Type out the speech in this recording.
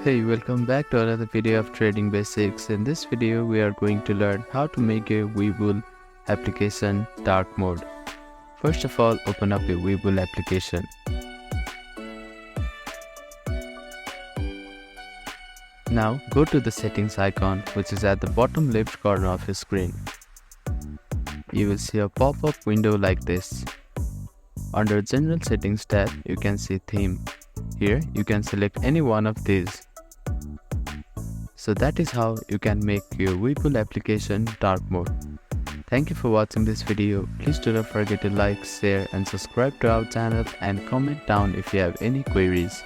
Hey, welcome back to another video of Trading Basics. In this video, we are going to learn how to make a Webull application dark mode. First of all, open up a Webull application. Now, go to the settings icon, which is at the bottom left corner of your screen. You will see a pop-up window like this. Under General Settings tab, you can see Theme. Here, you can select any one of these. So that is how you can make your Webull application dark mode. Thank you for watching this video. Please do not forget to like, share and subscribe to our channel and comment down if you have any queries.